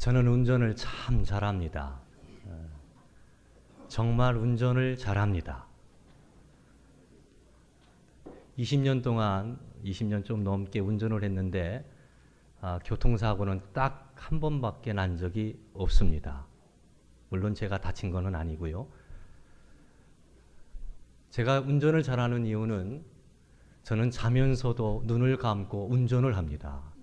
저는 운전을 참 잘합니다. 정말 운전을 잘합니다. 20년 동안, 20년 좀 넘게 운전을 했는데 교통사고는 딱 한 번밖에 난 적이 없습니다. 물론 제가 다친 건 아니고요. 제가 운전을 잘하는 이유는 저는 자면서도 눈을 감고 운전을 합니다.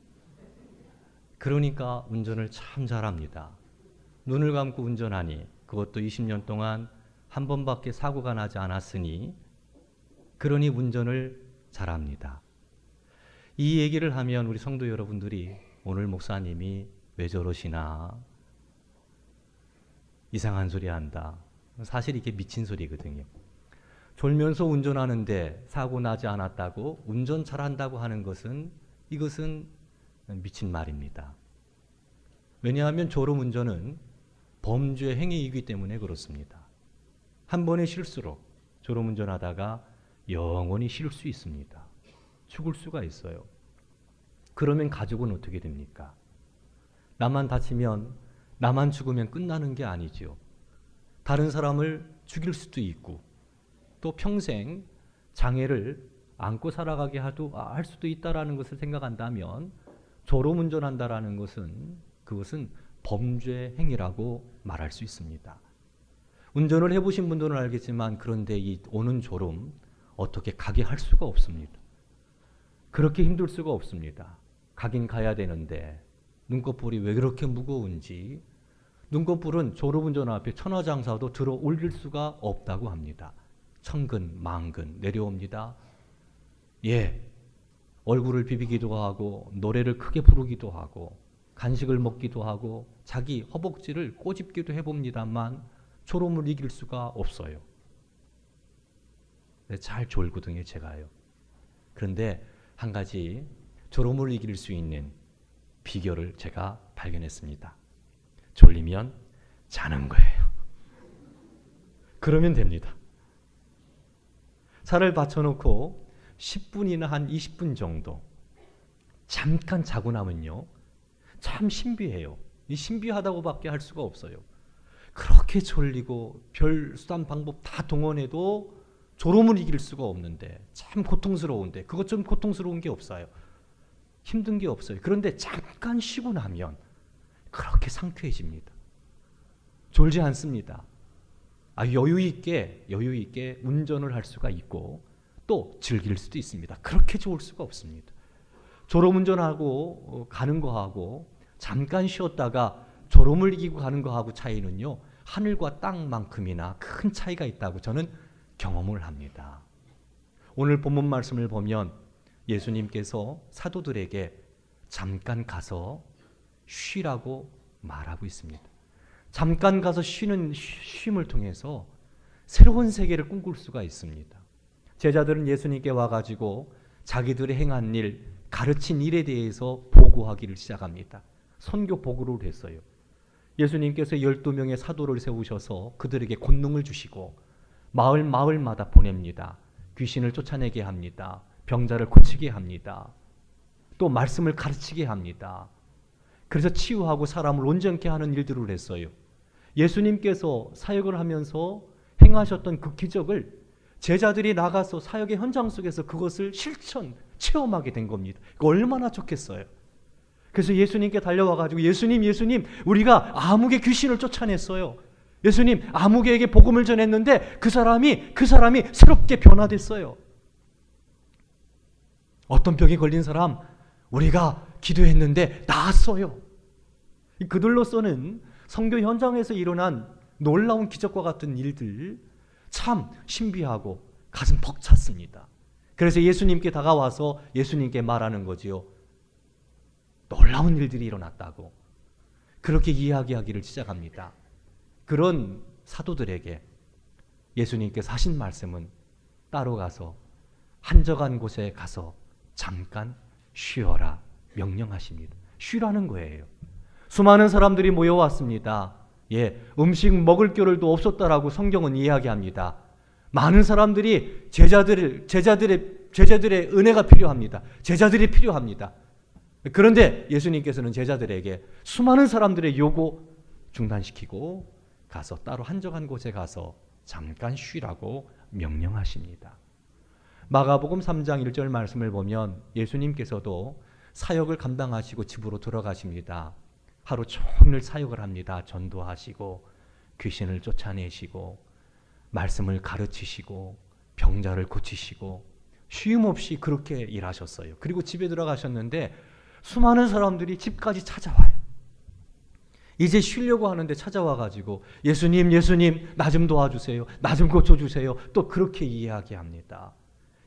그러니까 운전을 참 잘합니다. 눈을 감고 운전하니 그것도 20년 동안 한 번밖에 사고가 나지 않았으니 그러니 운전을 잘합니다. 이 얘기를 하면 우리 성도 여러분들이 오늘 목사님이 왜 저러시나, 이상한 소리 한다. 사실 이게 미친 소리거든요. 졸면서 운전하는데 사고 나지 않았다고 운전 잘한다고 하는 것은 이것은 미친 말입니다. 왜냐하면 졸음운전은 범죄 행위이기 때문에 그렇습니다. 한 번의 실수로 졸음운전하다가 영원히 쉴 수 있습니다. 죽을 수가 있어요. 그러면 가족은 어떻게 됩니까? 나만 다치면, 나만 죽으면 끝나는 게 아니죠. 다른 사람을 죽일 수도 있고 또 평생 장애를 안고 살아가게 할 수도 있다는 것을 생각한다면 졸음운전한다라는 것은 그것은 범죄 행위라고 말할 수 있습니다. 운전을 해보신 분들은 알겠지만 그런데 이 오는 졸음 어떻게 가게 할 수가 없습니다. 그렇게 힘들 수가 없습니다. 가긴 가야 되는데 눈꺼풀이 왜 그렇게 무거운지, 눈꺼풀은 졸음운전 앞에 천하장사도 들어 올릴 수가 없다고 합니다. 천근, 만근 내려옵니다. 얼굴을 비비기도 하고 노래를 크게 부르기도 하고 간식을 먹기도 하고 자기 허벅지를 꼬집기도 해봅니다만 졸음을 이길 수가 없어요. 잘 졸거든요, 제가요. 그런데 한 가지 졸음을 이길 수 있는 비결을 제가 발견했습니다. 졸리면 자는 거예요. 그러면 됩니다. 차를 받쳐놓고 10분이나 한 20분 정도 잠깐 자고 나면요, 참 신비해요. 이 신비하다고밖에 할 수가 없어요. 그렇게 졸리고 별 수단 방법 다 동원해도 졸음을 이길 수가 없는데, 참 고통스러운데 그것 좀 고통스러운 게 없어요. 힘든 게 없어요. 그런데 잠깐 쉬고 나면 그렇게 상쾌해집니다. 졸지 않습니다. 여유 있게 운전을 할 수가 있고 또 즐길 수도 있습니다. 그렇게 좋을 수가 없습니다. 졸음운전하고 가는 거하고 잠깐 쉬었다가 졸음을 이기고 가는 거하고 차이는요, 하늘과 땅만큼이나 큰 차이가 있다고 저는 경험을 합니다. 오늘 본문 말씀을 보면 예수님께서 사도들에게 잠깐 가서 쉬라고 말하고 있습니다. 잠깐 가서 쉬는 쉼을 통해서 새로운 세계를 꿈꿀 수가 있습니다. 제자들은 예수님께 와가지고 자기들이 행한 일, 가르친 일에 대해서 보고하기를 시작합니다. 선교 보고를 했어요. 예수님께서 12명의 사도를 세우셔서 그들에게 권능을 주시고 마을마다 보냅니다. 귀신을 쫓아내게 합니다. 병자를 고치게 합니다. 또 말씀을 가르치게 합니다. 그래서 치유하고 사람을 온전케 하는 일들을 했어요. 예수님께서 사역을 하면서 행하셨던 그 기적을 제자들이 나가서 사역의 현장 속에서 그것을 체험하게 된 겁니다. 얼마나 좋겠어요. 그래서 예수님께 달려와가지고 예수님 우리가 아무개 귀신을 쫓아냈어요. 예수님, 아무개에게 복음을 전했는데 그 사람이 새롭게 변화됐어요. 어떤 병이 걸린 사람 우리가 기도했는데 나았어요. 그들로서는 선교 현장에서 일어난 놀라운 기적과 같은 일들 참 신비하고 가슴 벅찼습니다. 그래서 예수님께 다가와서 예수님께 말하는 거지요. 놀라운 일들이 일어났다고 그렇게 이야기하기를 시작합니다. 그런 사도들에게 예수님께서 하신 말씀은 따로 가서 한적한 곳에 가서 잠깐 쉬어라 명령하십니다. 쉬라는 거예요. 수많은 사람들이 모여왔습니다. 음식 먹을 겨를도 없었다라고 성경은 이야기합니다. 많은 사람들이 제자들의 은혜가 필요합니다. 제자들이 필요합니다. 그런데 예수님께서는 제자들에게 수많은 사람들의 요구 중단시키고 가서 따로 한적한 곳에 가서 잠깐 쉬라고 명령하십니다. 마가복음 3장 1절 말씀을 보면 예수님께서도 사역을 감당하시고 집으로 들어가십니다. 하루 종일 사역을 합니다. 전도하시고 귀신을 쫓아내시고 말씀을 가르치시고 병자를 고치시고 쉼 없이 그렇게 일하셨어요. 그리고 집에 들어가셨는데 수많은 사람들이 집까지 찾아와요. 이제 쉬려고 하는데 찾아와가지고 예수님 나 좀 도와주세요. 나 좀 고쳐주세요. 또 그렇게 이야기합니다.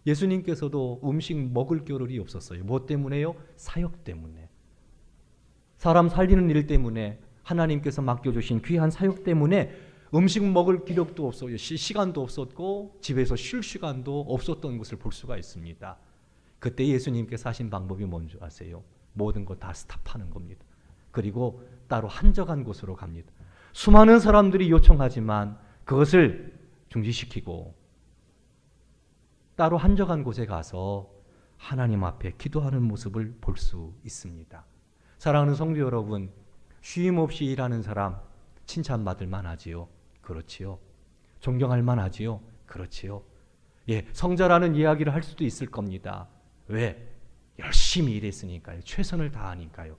예수님께서도 음식 먹을 겨를이 없었어요. 뭐 때문에요? 사역 때문에. 사람 살리는 일 때문에, 하나님께서 맡겨주신 귀한 사역 때문에 음식 먹을 기력도 없어요. 시간도 없었고 집에서 쉴 시간도 없었던 것을 볼 수가 있습니다. 그때 예수님께서 하신 방법이 뭔지 아세요? 모든 거 다 스탑하는 겁니다. 그리고 따로 한적한 곳으로 갑니다. 수많은 사람들이 요청하지만 그것을 중지시키고 따로 한적한 곳에 가서 하나님 앞에 기도하는 모습을 볼 수 있습니다. 사랑하는 성도 여러분, 쉼 없이 일하는 사람 칭찬받을 만하지요? 그렇지요. 존경할 만하지요? 그렇지요. 예, 성자라는 이야기를 할 수도 있을 겁니다. 왜? 열심히 일했으니까요. 최선을 다하니까요.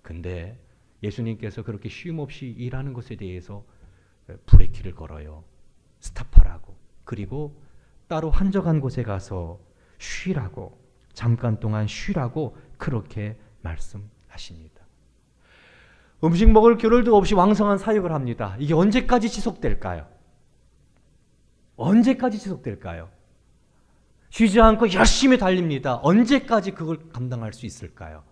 근데 예수님께서 그렇게 쉼 없이 일하는 것에 대해서 브레이크를 걸어요. 스탑하라고. 그리고 따로 한적한 곳에 가서 쉬라고, 잠깐 동안 쉬라고 그렇게 말씀하십니다. 음식 먹을 겨를도 없이 왕성한 사역을 합니다. 이게 언제까지 지속될까요? 언제까지 지속될까요? 쉬지 않고 열심히 달립니다. 언제까지 그걸 감당할 수 있을까요?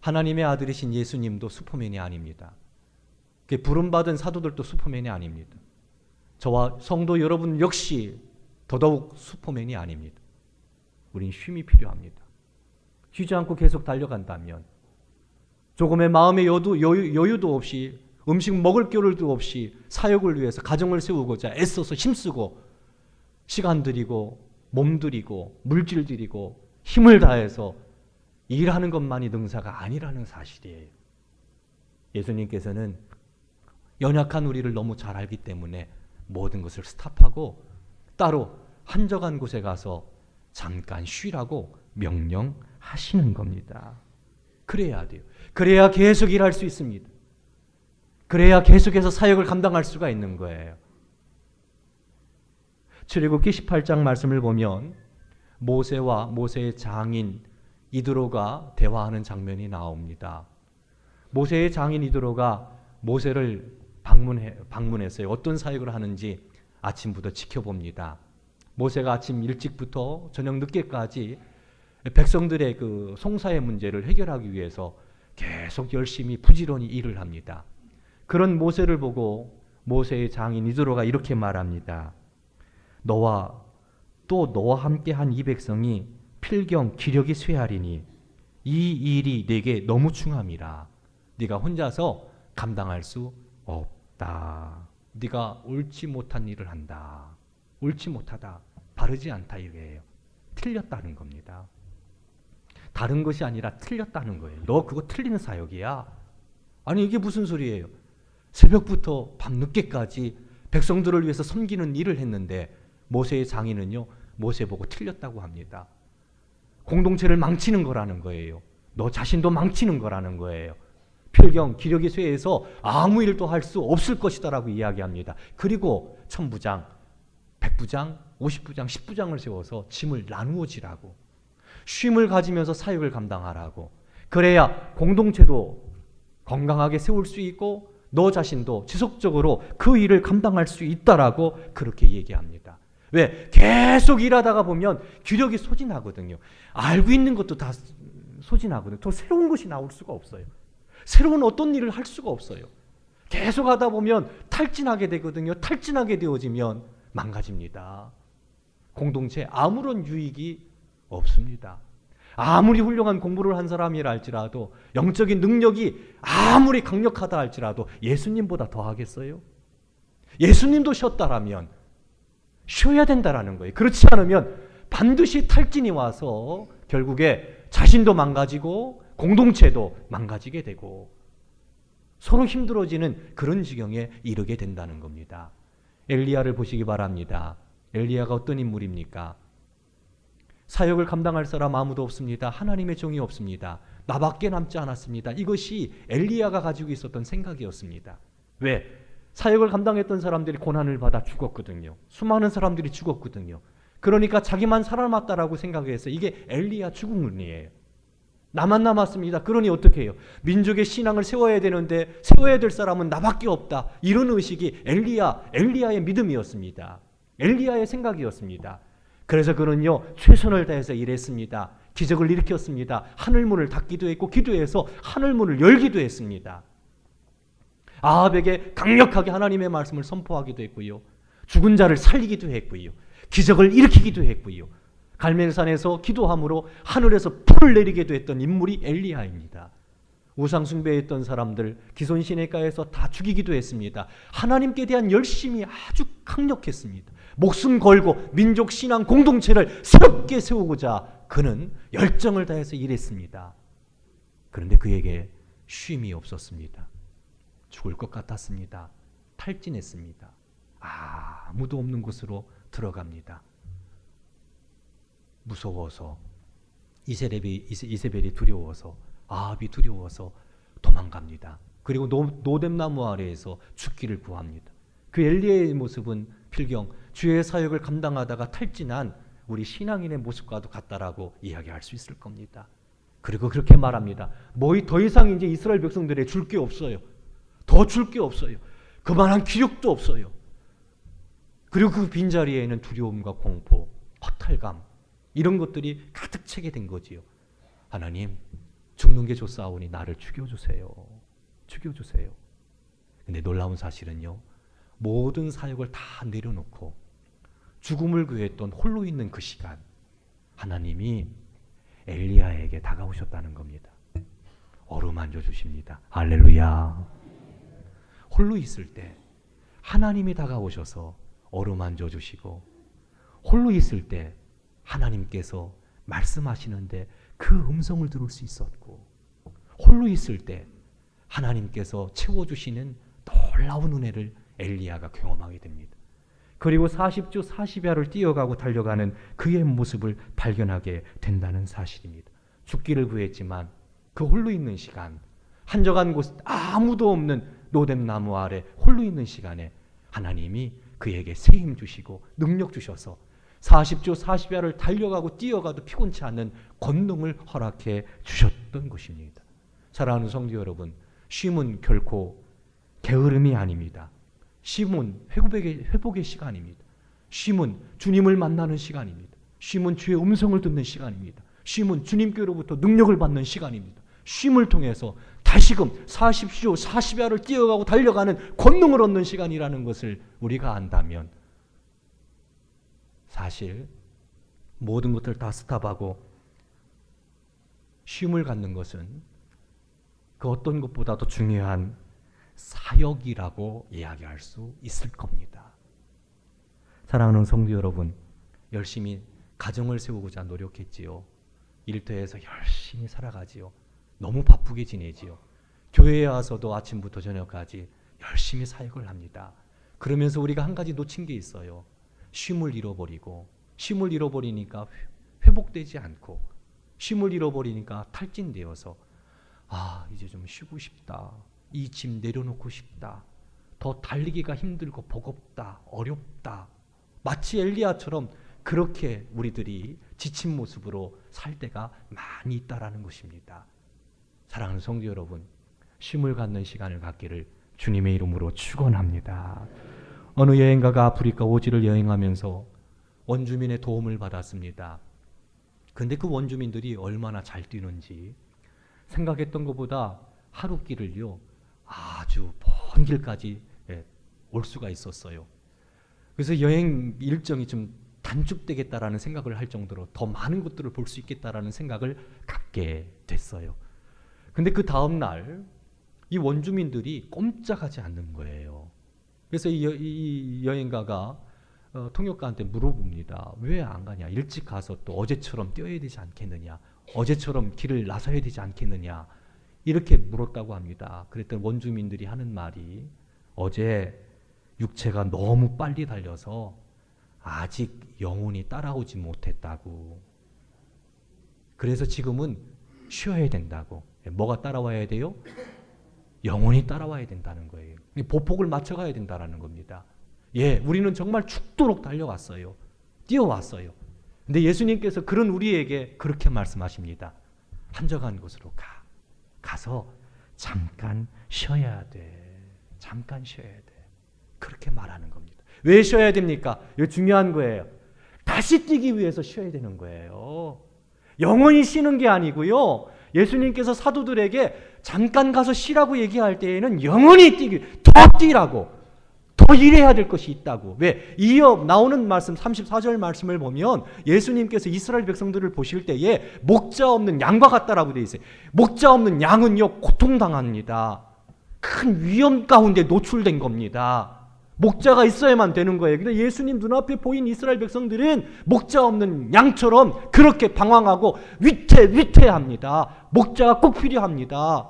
하나님의 아들이신 예수님도 슈퍼맨이 아닙니다. 부름받은 사도들도 슈퍼맨이 아닙니다. 저와 성도 여러분 역시 더더욱 슈퍼맨이 아닙니다. 우린 쉼이 필요합니다. 쉬지 않고 계속 달려간다면, 조금의 마음의 여유도 없이, 음식 먹을 겨를도 없이 사역을 위해서 가정을 세우고자 애써서 힘쓰고 시간 들이고 몸 들이고 물질 들이고 힘을 다해서 일하는 것만이 능사가 아니라는 사실이에요. 예수님께서는 연약한 우리를 너무 잘 알기 때문에 모든 것을 스탑하고 따로 한적한 곳에 가서 잠깐 쉬라고 명령하시는 겁니다. 그래야 돼요. 그래야 계속 일할 수 있습니다. 그래야 계속해서 사역을 감당할 수가 있는 거예요. 출애굽기 18장 말씀을 보면 모세와 모세의 장인 이드로가 대화하는 장면이 나옵니다. 모세의 장인 이드로가 모세를 방문했어요. 어떤 사역을 하는지 아침부터 지켜봅니다. 모세가 아침 일찍부터 저녁 늦게까지 백성들의 그 송사의 문제를 해결하기 위해서 계속 열심히 부지런히 일을 합니다. 그런 모세를 보고 모세의 장인 이드로가 이렇게 말합니다. 너와 함께한 이 백성이 필경 기력이 쇠하리니 이 일이 내게 너무 중함이라. 네가 혼자서 감당할 수 없다. 네가 옳지 못한 일을 한다. 옳지 못하다. 바르지 않다 이거예요. 틀렸다는 겁니다. 다른 것이 아니라 틀렸다는 거예요. 너 그거 틀리는 사역이야. 아니 이게 무슨 소리예요? 새벽부터 밤늦게까지 백성들을 위해서 섬기는 일을 했는데 모세의 장인은요, 모세 보고 틀렸다고 합니다. 공동체를 망치는 거라는 거예요. 너 자신도 망치는 거라는 거예요. 필경, 기력이 쇠해서 아무 일도 할 수 없을 것이다라고 이야기합니다. 그리고 천부장, 백부장, 50부장, 10부장을 세워서 짐을 나누어 지라고, 쉼을 가지면서 사역을 감당하라고. 그래야 공동체도 건강하게 세울 수 있고 너 자신도 지속적으로 그 일을 감당할 수 있다라고 그렇게 얘기합니다. 왜? 계속 일하다가 보면 기력이 소진하거든요. 알고 있는 것도 다 소진하거든요. 더 새로운 것이 나올 수가 없어요. 새로운 어떤 일을 할 수가 없어요. 계속 하다 보면 탈진하게 되거든요. 탈진하게 되어지면 망가집니다. 공동체에 아무런 유익이 없습니다. 아무리 훌륭한 공부를 한 사람이라 할지라도, 영적인 능력이 아무리 강력하다 할지라도 예수님보다 더 하겠어요? 예수님도 쉬었다라면 쉬어야 된다라는 거예요. 그렇지 않으면 반드시 탈진이 와서 결국에 자신도 망가지고 공동체도 망가지게 되고 서로 힘들어지는 그런 지경에 이르게 된다는 겁니다. 엘리야를 보시기 바랍니다. 엘리야가 어떤 인물입니까? 사역을 감당할 사람 아무도 없습니다. 하나님의 종이 없습니다. 나밖에 남지 않았습니다. 이것이 엘리야가 가지고 있었던 생각이었습니다. 왜? 사역을 감당했던 사람들이 고난을 받아 죽었거든요. 수많은 사람들이 죽었거든요. 그러니까 자기만 살아남았다라고 생각해서 이게 엘리야 죽음론이에요. 나만 남았습니다. 그러니 어떻게 해요? 민족의 신앙을 세워야 되는데 세워야 될 사람은 나밖에 없다. 이런 의식이 엘리야의 믿음이었습니다. 엘리야의 생각이었습니다. 그래서 그는요 최선을 다해서 일했습니다. 기적을 일으켰습니다. 하늘문을 닫기도 했고 기도해서 하늘문을 열기도 했습니다. 아합에게 강력하게 하나님의 말씀을 선포하기도 했고요. 죽은 자를 살리기도 했고요. 기적을 일으키기도 했고요. 갈멜산에서 기도함으로 하늘에서 불을 내리게도 했던 인물이 엘리야입니다. 우상 숭배했던 사람들 기손시내가에서 다 죽이기도 했습니다. 하나님께 대한 열심이 아주 강력했습니다. 목숨 걸고 민족 신앙 공동체를 새롭게 세우고자 그는 열정을 다해서 일했습니다. 그런데 그에게 쉼이 없었습니다. 죽을 것 같았습니다. 탈진했습니다. 아무도 없는 곳으로 들어갑니다. 무서워서 이세벨이 두려워서 아합이 두려워서 도망갑니다. 그리고 노뎀나무 아래에서 죽기를 구합니다. 그 엘리야의 모습은 필경 주의 사역을 감당하다가 탈진한 우리 신앙인의 모습과도 같다라고 이야기할 수 있을 겁니다. 그리고 그렇게 말합니다. 더 이상 이제 이스라엘 백성들에 줄 게 없어요. 더 줄 게 없어요. 그만한 기력도 없어요. 그리고 그 빈자리에는 두려움과 공포, 허탈감 이런 것들이 가득 차게 된 거지요. 하나님, 죽는 게 좋사오니 나를 죽여주세요. 죽여주세요. 근데 놀라운 사실은요. 모든 사역을 다 내려놓고 죽음을 구했던 홀로 있는 그 시간 하나님이 엘리야에게 다가오셨다는 겁니다. 어루만져 주십니다. 할렐루야. 홀로 있을 때 하나님이 다가오셔서 어루만져 주시고 홀로 있을 때 하나님께서 말씀하시는데 그 음성을 들을 수 있었고 홀로 있을 때 하나님께서 채워주시는 놀라운 은혜를 엘리야가 경험하게 됩니다. 그리고 40주 40야를 뛰어가고 달려가는 그의 모습을 발견하게 된다는 사실입니다. 죽기를 구했지만 그 홀로 있는 시간 한적한 곳 아무도 없는 노뎀나무 아래 홀로 있는 시간에 하나님이 그에게 새 힘 주시고 능력 주셔서 40주 40야를 달려가고 뛰어가도 피곤치 않는 권능을 허락해 주셨던 것입니다. 사랑하는 성도 여러분, 쉼은 결코 게으름이 아닙니다. 쉼은 회복의 시간입니다. 쉼은 주님을 만나는 시간입니다. 쉼은 주의 음성을 듣는 시간입니다. 쉼은 주님께로부터 능력을 받는 시간입니다. 쉼을 통해서 다시금 40주 40야를 뛰어가고 달려가는 권능을 얻는 시간이라는 것을 우리가 안다면 사실 모든 것들 다 스탑하고 쉼을 갖는 것은 그 어떤 것보다도 중요한 사역이라고 이야기할 수 있을 겁니다. 사랑하는 성도 여러분, 열심히 가정을 세우고자 노력했지요. 일터에서 열심히 살아가지요. 너무 바쁘게 지내지요. 교회에 와서도 아침부터 저녁까지 열심히 사역을 합니다. 그러면서 우리가 한 가지 놓친 게 있어요. 쉼을 잃어버리고 쉼을 잃어버리니까 회복되지 않고 쉼을 잃어버리니까 탈진되어서 이제 좀 쉬고 싶다. 이 짐 내려놓고 싶다. 더 달리기가 힘들고 버겁다. 어렵다. 마치 엘리야처럼 그렇게 우리들이 지친 모습으로 살 때가 많이 있다라는 것입니다. 사랑하는 성도 여러분, 쉼을 갖는 시간을 갖기를 주님의 이름으로 축원합니다. 어느 여행가가 아프리카 오지를 여행하면서 원주민의 도움을 받았습니다. 근데 그 원주민들이 얼마나 잘 뛰는지 생각했던 것보다 하루 길을요 아주 먼 길까지 올 수가 있었어요. 그래서 여행 일정이 좀 단축되겠다라는 생각을 할 정도로 더 많은 것들을 볼 수 있겠다라는 생각을 갖게 됐어요. 근데 그 다음 날 이 원주민들이 꼼짝하지 않는 거예요. 그래서 이 여행가가 통역가한테 물어봅니다. 왜 안 가냐? 일찍 가서 또 어제처럼 뛰어야 되지 않겠느냐? 어제처럼 길을 나서야 되지 않겠느냐 이렇게 물었다고 합니다. 그랬더니 원주민들이 하는 말이 어제 육체가 너무 빨리 달려서 아직 영혼이 따라오지 못했다고. 그래서 지금은 쉬어야 된다고. 뭐가 따라와야 돼요? 영혼이 따라와야 된다는 거예요. 보폭을 맞춰가야 된다는 겁니다. 예, 우리는 정말 죽도록 달려왔어요. 뛰어왔어요. 근데 예수님께서 그런 우리에게 그렇게 말씀하십니다. 한적한 곳으로 가서 잠깐 쉬어야 돼. 잠깐 쉬어야 돼. 그렇게 말하는 겁니다. 왜 쉬어야 됩니까? 이거 중요한 거예요. 다시 뛰기 위해서 쉬어야 되는 거예요. 영원히 쉬는 게 아니고요. 예수님께서 사도들에게 잠깐 가서 쉬라고 얘기할 때에는 영원히 더 뛰라고, 더 일해야 될 것이 있다고. 왜? 이어 나오는 말씀 34절 말씀을 보면 예수님께서 이스라엘 백성들을 보실 때에 목자 없는 양과 같다라고 되어 있어요. 목자 없는 양은요 고통당합니다. 큰 위험 가운데 노출된 겁니다. 목자가 있어야만 되는 거예요. 근데 예수님 눈앞에 보인 이스라엘 백성들은 목자 없는 양처럼 그렇게 방황하고 위태합니다. 목자가 꼭 필요합니다.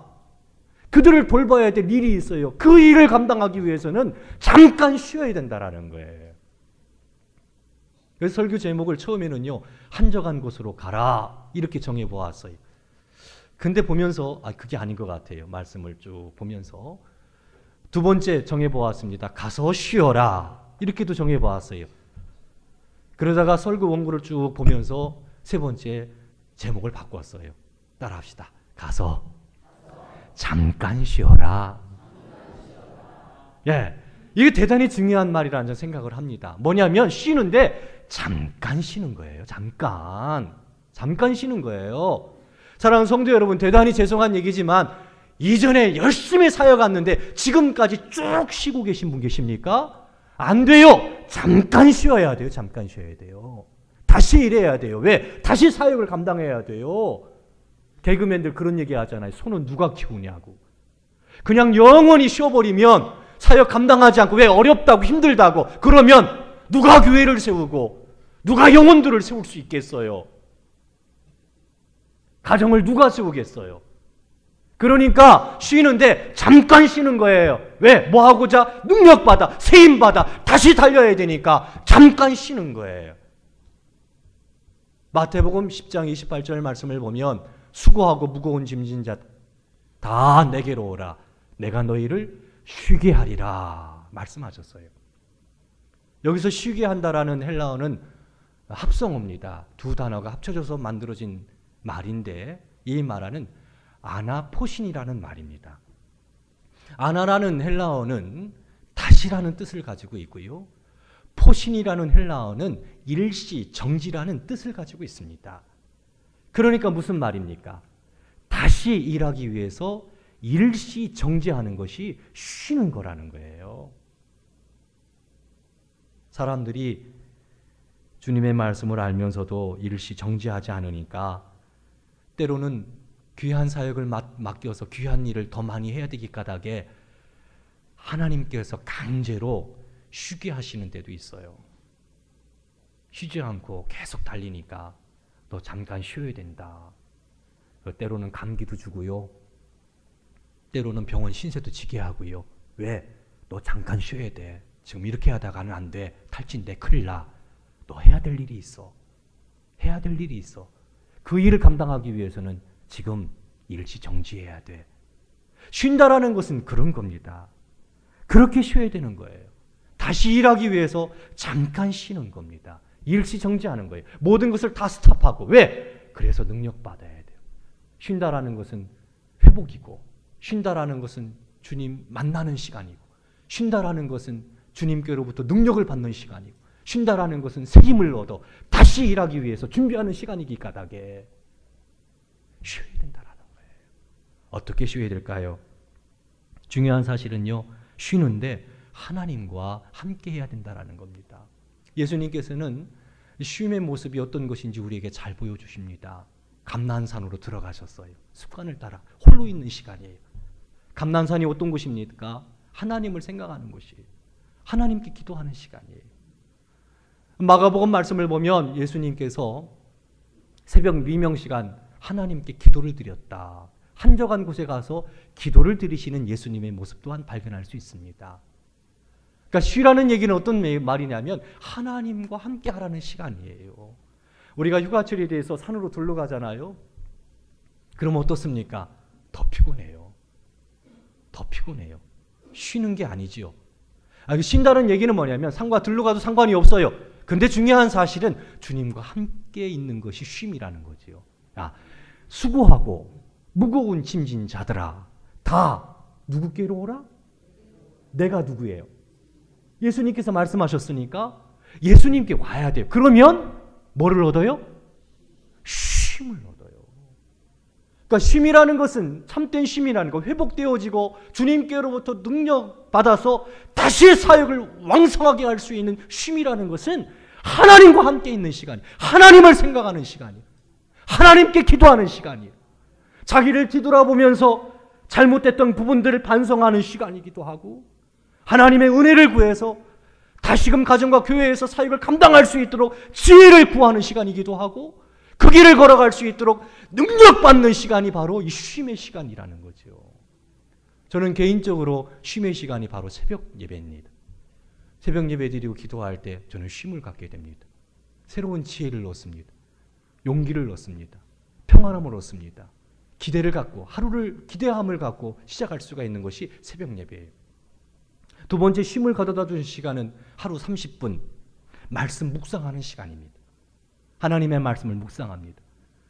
그들을 돌봐야 될 일이 있어요. 그 일을 감당하기 위해서는 잠깐 쉬어야 된다라는 거예요. 그래서 설교 제목을 처음에는요, 한적한 곳으로 가라 이렇게 정해보았어요. 근데 보면서 그게 아닌 것 같아요. 말씀을 쭉 보면서 두 번째 정해보았습니다. 가서 쉬어라 이렇게도 정해보았어요. 그러다가 설교 원고를 쭉 보면서 세 번째 제목을 바꿨어요. 따라합시다. 가서 잠깐 쉬어라. 예, 이게 대단히 중요한 말이라는 저는 생각을 합니다. 뭐냐면 쉬는데 잠깐 쉬는 거예요. 잠깐 쉬는 거예요. 사랑하는 성도 여러분, 대단히 죄송한 얘기지만 이전에 열심히 사역했는데 지금까지 쭉 쉬고 계신 분 계십니까? 안 돼요. 잠깐 쉬어야 돼요. 잠깐 쉬어야 돼요. 다시 일해야 돼요. 왜? 다시 사역을 감당해야 돼요. 개그맨들 그런 얘기 하잖아요. 손은 누가 키우냐고. 그냥 영원히 쉬어버리면 사역 감당하지 않고, 왜? 어렵다고 힘들다고. 그러면 누가 교회를 세우고 누가 영혼들을 세울 수 있겠어요? 가정을 누가 세우겠어요? 그러니까 쉬는데 잠깐 쉬는 거예요. 왜? 뭐 하고자? 능력받아, 세임받아, 다시 달려야 되니까 잠깐 쉬는 거예요. 마태복음 10장 28절 말씀을 보면 수고하고 무거운 짐진 자 다 내게로 오라. 내가 너희를 쉬게 하리라 말씀하셨어요. 여기서 쉬게 한다라는 헬라어는 합성어입니다. 두 단어가 합쳐져서 만들어진 말인데 이 말하는 아나포신이라는 말입니다. 아나라는 헬라어는 다시라는 뜻을 가지고 있고요. 포신이라는 헬라어는 일시, 정지라는 뜻을 가지고 있습니다. 그러니까 무슨 말입니까? 다시 일하기 위해서 일시 정지하는 것이 쉬는 거라는 거예요. 사람들이 주님의 말씀을 알면서도 일시 정지하지 않으니까 때로는 귀한 사역을 맡겨서 귀한 일을 더 많이 해야 되기 까닭에 하나님께서 강제로 쉬게 하시는 때도 있어요. 쉬지 않고 계속 달리니까 너 잠깐 쉬어야 된다. 때로는 감기도 주고요. 때로는 병원 신세도 지게 하고요. 왜? 너 잠깐 쉬어야 돼. 지금 이렇게 하다가는 안 돼. 탈진돼. 큰일 나. 너 해야 될 일이 있어. 해야 될 일이 있어. 그 일을 감당하기 위해서는 지금 일시 정지해야 돼. 쉰다라는 것은 그런 겁니다. 그렇게 쉬어야 되는 거예요. 다시 일하기 위해서 잠깐 쉬는 겁니다. 일시 정지하는 거예요. 모든 것을 다 스탑하고. 왜? 그래서 능력받아야 돼요. 쉰다라는 것은 회복이고, 쉰다라는 것은 주님 만나는 시간이고, 쉰다라는 것은 주님께로부터 능력을 받는 시간이고, 쉰다라는 것은 새 힘을 얻어 다시 일하기 위해서 준비하는 시간이기 까닭에 쉬어야 된다라는 거예요. 어떻게 쉬어야 될까요? 중요한 사실은요, 쉬는데 하나님과 함께 해야 된다라는 겁니다. 예수님께서는 쉼의 모습이 어떤 것인지 우리에게 잘 보여주십니다. 감난산으로 들어가셨어요. 습관을 따라 홀로 있는 시간이에요. 감난산이 어떤 곳입니까? 하나님을 생각하는 곳이에요. 하나님께 기도하는 시간이에요. 마가복음 말씀을 보면 예수님께서 새벽 미명 시간 하나님께 기도를 드렸다. 한적한 곳에 가서 기도를 드리시는 예수님의 모습 또한 발견할 수 있습니다. 그러니까 쉬라는 얘기는 어떤 말이냐면 하나님과 함께 하라는 시간이에요. 우리가 휴가철에 대해서 산으로 둘러 가잖아요. 그러면 어떻습니까? 더 피곤해요. 더 피곤해요. 쉬는 게 아니지요. 쉰다는 얘기는 뭐냐면 산과 둘러 가도 상관이 없어요. 근데 중요한 사실은 주님과 함께 있는 것이 쉼이라는 거지요. 수고하고 무거운 짐진 자들아 다 누구께로 오라? 내가 누구예요? 예수님께서 말씀하셨으니까 예수님께 와야 돼요. 그러면 뭐를 얻어요? 쉼을 얻어요. 그러니까 쉼이라는 것은 참된 쉼이라는 거, 회복되어지고 주님께로부터 능력 받아서 다시 사역을 왕성하게 할 수 있는 쉼이라는 것은 하나님과 함께 있는 시간이에요. 하나님을 생각하는 시간이에요. 하나님께 기도하는 시간이에요. 자기를 뒤돌아보면서 잘못됐던 부분들을 반성하는 시간이기도 하고 하나님의 은혜를 구해서 다시금 가정과 교회에서 사역을 감당할 수 있도록 지혜를 구하는 시간이기도 하고 그 길을 걸어갈 수 있도록 능력받는 시간이 바로 이 쉼의 시간이라는 거죠. 저는 개인적으로 쉼의 시간이 바로 새벽 예배입니다. 새벽 예배 드리고 기도할 때 저는 쉼을 갖게 됩니다. 새로운 지혜를 얻습니다. 용기를 얻습니다. 평안함을 얻습니다. 기대를 갖고 하루를 기대함을 갖고 시작할 수가 있는 것이 새벽 예배예요. 두 번째 쉼을 가져다 주는 시간은 하루 30분 말씀 묵상하는 시간입니다. 하나님의 말씀을 묵상합니다.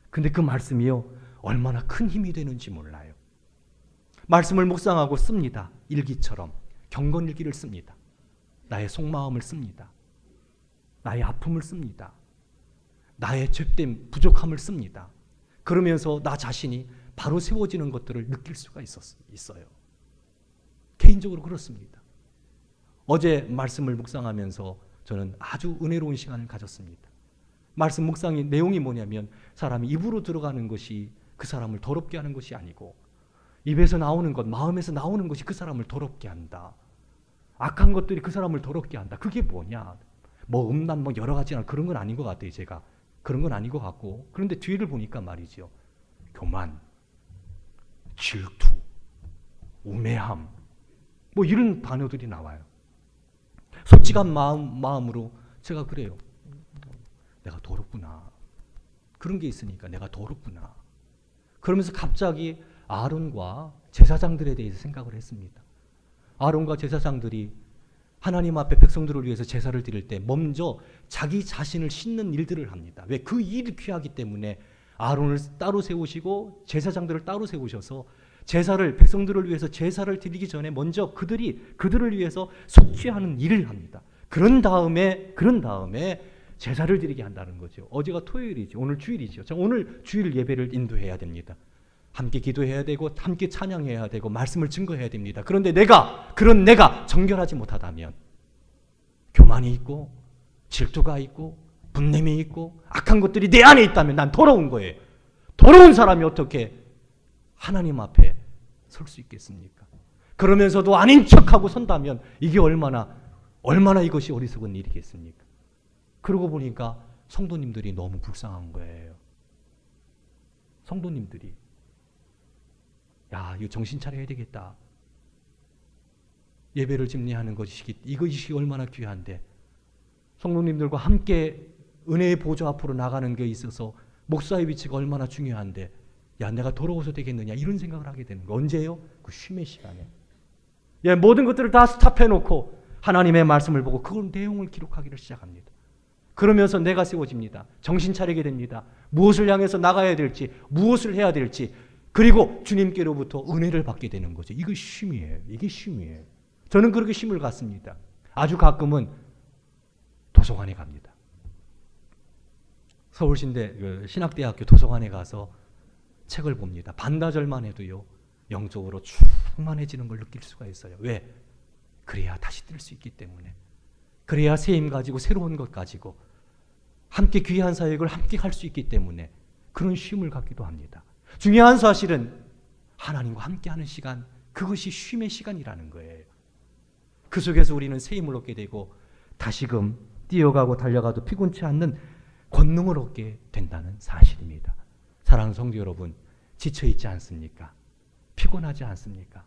근데 그 말씀이요 얼마나 큰 힘이 되는지 몰라요. 말씀을 묵상하고 씁니다. 일기처럼 경건일기를 씁니다. 나의 속마음을 씁니다. 나의 아픔을 씁니다. 나의 죄됨 부족함을 씁니다. 그러면서 나 자신이 바로 세워지는 것들을 느낄 수가 있어요. 개인적으로 그렇습니다. 어제 말씀을 묵상하면서 저는 아주 은혜로운 시간을 가졌습니다. 말씀 묵상의 내용이 뭐냐면 사람이 입으로 들어가는 것이 그 사람을 더럽게 하는 것이 아니고 입에서 나오는 것, 마음에서 나오는 것이 그 사람을 더럽게 한다. 악한 것들이 그 사람을 더럽게 한다. 그게 뭐냐? 음란 여러 가지나 그런 건 아닌 것 같아요. 제가 그런 건 아닌 것 같고 그런데 뒤를 보니까 말이죠. 교만, 질투, 우매함 이런 단어들이 나와요. 솔직한 마음으로 제가 그래요. 내가 더럽구나. 그런 게 있으니까 내가 더럽구나. 그러면서 갑자기 아론과 제사장들에 대해서 생각을 했습니다. 아론과 제사장들이 하나님 앞에 백성들을 위해서 제사를 드릴 때 먼저 자기 자신을 씻는 일들을 합니다. 왜? 그 일이 귀하기 때문에 아론을 따로 세우시고 제사장들을 따로 세우셔서 백성들을 위해서 제사를 드리기 전에 먼저 그들을 위해서 속죄하는 일을 합니다. 그런 다음에 제사를 드리게 한다는 거죠. 어제가 토요일이죠. 오늘 주일이죠. 오늘 주일 예배를 인도해야 됩니다. 함께 기도해야 되고 함께 찬양해야 되고 말씀을 증거해야 됩니다. 그런데 내가 정결하지 못하다면 교만이 있고 질투가 있고 분냄이 있고 악한 것들이 내 안에 있다면 난 더러운 거예요. 더러운 사람이 어떻게 하나님 앞에 설 수 있겠습니까? 그러면서도 아닌 척하고 선다면 이게 얼마나 이것이 어리석은 일이겠습니까? 그러고 보니까 성도님들이 너무 불쌍한 거예요. 성도님들이 이거 정신 차려야 되겠다. 예배를 집례하는 이것이 얼마나 귀한데 성도님들과 함께 은혜의 보좌 앞으로 나가는 게 있어서 목사의 위치가 얼마나 중요한데 내가 더러워서 되겠느냐 이런 생각을 하게 되는 거. 언제요? 그 쉼의 시간에. 모든 것들을 다 스탑해놓고 하나님의 말씀을 보고 그 내용을 기록하기를 시작합니다. 그러면서 내가 세워집니다. 정신 차리게 됩니다. 무엇을 향해서 나가야 될지, 무엇을 해야 될지, 그리고 주님께로부터 은혜를 받게 되는 거죠. 이게 쉼이에요. 저는 그렇게 쉼을 갖습니다. 아주 가끔은 도서관에 갑니다. 서울신대 신학대학교 도서관에 가서 책을 봅니다. 반나절만 해도요. 영적으로 충만해지는 걸 느낄 수가 있어요. 왜? 그래야 다시 뛸 수 있기 때문에. 그래야 새 힘 가지고 새로운 것 가지고 함께 귀한 사역을 함께 할 수 있기 때문에 그런 쉼을 갖기도 합니다. 중요한 사실은 하나님과 함께하는 시간, 그것이 쉼의 시간이라는 거예요. 그 속에서 우리는 새 힘을 얻게 되고 다시금 뛰어가고 달려가도 피곤치 않는 권능을 얻게 된다는 사실입니다. 사랑하는 성도 여러분, 지쳐있지 않습니까? 피곤하지 않습니까?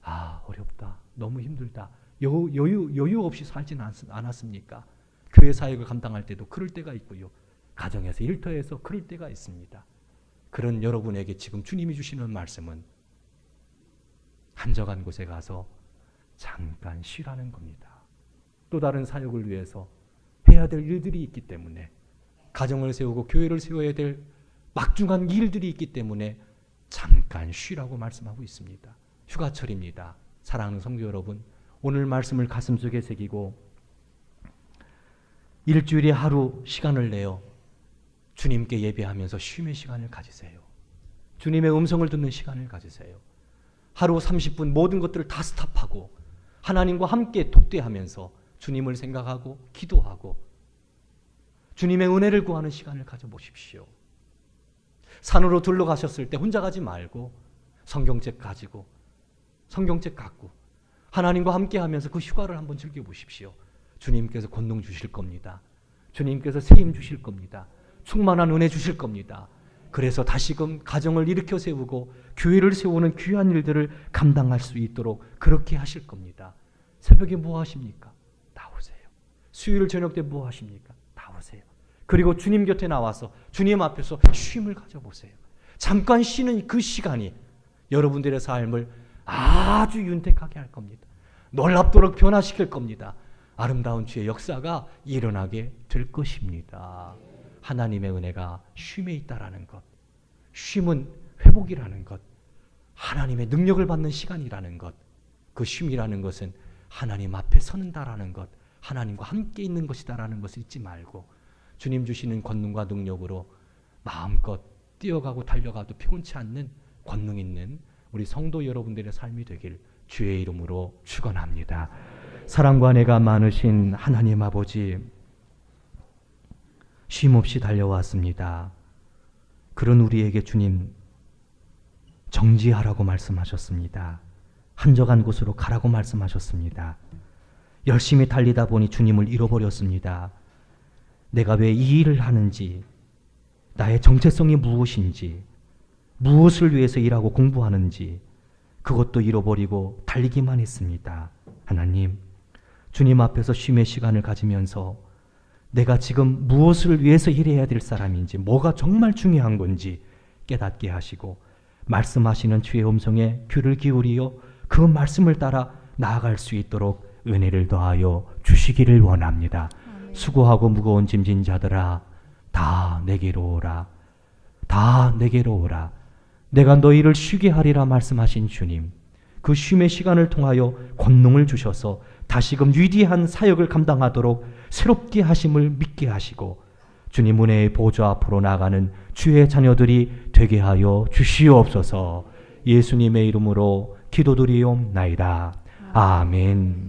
아, 어렵다. 너무 힘들다. 여유 없이 살지는 않았습니까? 교회 사역을 감당할 때도 그럴 때가 있고요. 가정에서, 일터에서 그럴 때가 있습니다. 그런 여러분에게 지금 주님이 주시는 말씀은 한적한 곳에 가서 잠깐 쉬라는 겁니다. 또 다른 사역을 위해서 해야 될 일들이 있기 때문에, 가정을 세우고 교회를 세워야 될 막중한 일들이 있기 때문에 잠깐 쉬라고 말씀하고 있습니다. 휴가철입니다. 사랑하는 성도 여러분, 오늘 말씀을 가슴속에 새기고 일주일에 하루 시간을 내어 주님께 예배하면서 쉼의 시간을 가지세요. 주님의 음성을 듣는 시간을 가지세요. 하루 30분 모든 것들을 다 스탑하고 하나님과 함께 독대하면서 주님을 생각하고 기도하고 주님의 은혜를 구하는 시간을 가져보십시오. 산으로 둘러가셨을 때 혼자 가지 말고 성경책 가지고 성경책 갖고 하나님과 함께 하면서 그 휴가를 한번 즐겨보십시오. 주님께서 권능 주실 겁니다. 주님께서 세임 주실 겁니다. 충만한 은혜 주실 겁니다. 그래서 다시금 가정을 일으켜 세우고 교회를 세우는 귀한 일들을 감당할 수 있도록 그렇게 하실 겁니다. 새벽에 뭐 하십니까? 나오세요. 수요일 저녁 때 뭐 하십니까? 나오세요. 그리고 주님 곁에 나와서 주님 앞에서 쉼을 가져보세요. 잠깐 쉬는 그 시간이 여러분들의 삶을 아주 윤택하게 할 겁니다. 놀랍도록 변화시킬 겁니다. 아름다운 주의 역사가 일어나게 될 것입니다. 하나님의 은혜가 쉼에 있다라는 것, 쉼은 회복이라는 것, 하나님의 능력을 받는 시간이라는 것, 그 쉼이라는 것은 하나님 앞에 서는다라는 것, 하나님과 함께 있는 것이다라는 것을 잊지 말고 주님 주시는 권능과 능력으로 마음껏 뛰어가고 달려가도 피곤치 않는 권능 있는 우리 성도 여러분들의 삶이 되길 주의 이름으로 축원합니다. 사랑과 은혜가 많으신 하나님 아버지, 쉼없이 달려왔습니다. 그런 우리에게 주님 정지하라고 말씀하셨습니다. 한적한 곳으로 가라고 말씀하셨습니다. 열심히 달리다 보니 주님을 잃어버렸습니다. 내가 왜 이 일을 하는지, 나의 정체성이 무엇인지, 무엇을 위해서 일하고 공부하는지 그것도 잃어버리고 달리기만 했습니다. 하나님, 주님 앞에서 쉼의 시간을 가지면서 내가 지금 무엇을 위해서 일해야 될 사람인지, 뭐가 정말 중요한 건지 깨닫게 하시고 말씀하시는 주의 음성에 귀를 기울이어 그 말씀을 따라 나아갈 수 있도록 은혜를 더하여 주시기를 원합니다. 수고하고 무거운 짐진 자들아, 다 내게로 오라. 다 내게로 오라. 내가 너희를 쉬게 하리라 말씀하신 주님, 그 쉼의 시간을 통하여 권능을 주셔서 다시금 위대한 사역을 감당하도록 새롭게 하심을 믿게 하시고 주님 은혜의 보좌 앞으로 나아가는 주의 자녀들이 되게 하여 주시옵소서. 예수님의 이름으로 기도드리옵나이다. 아멘.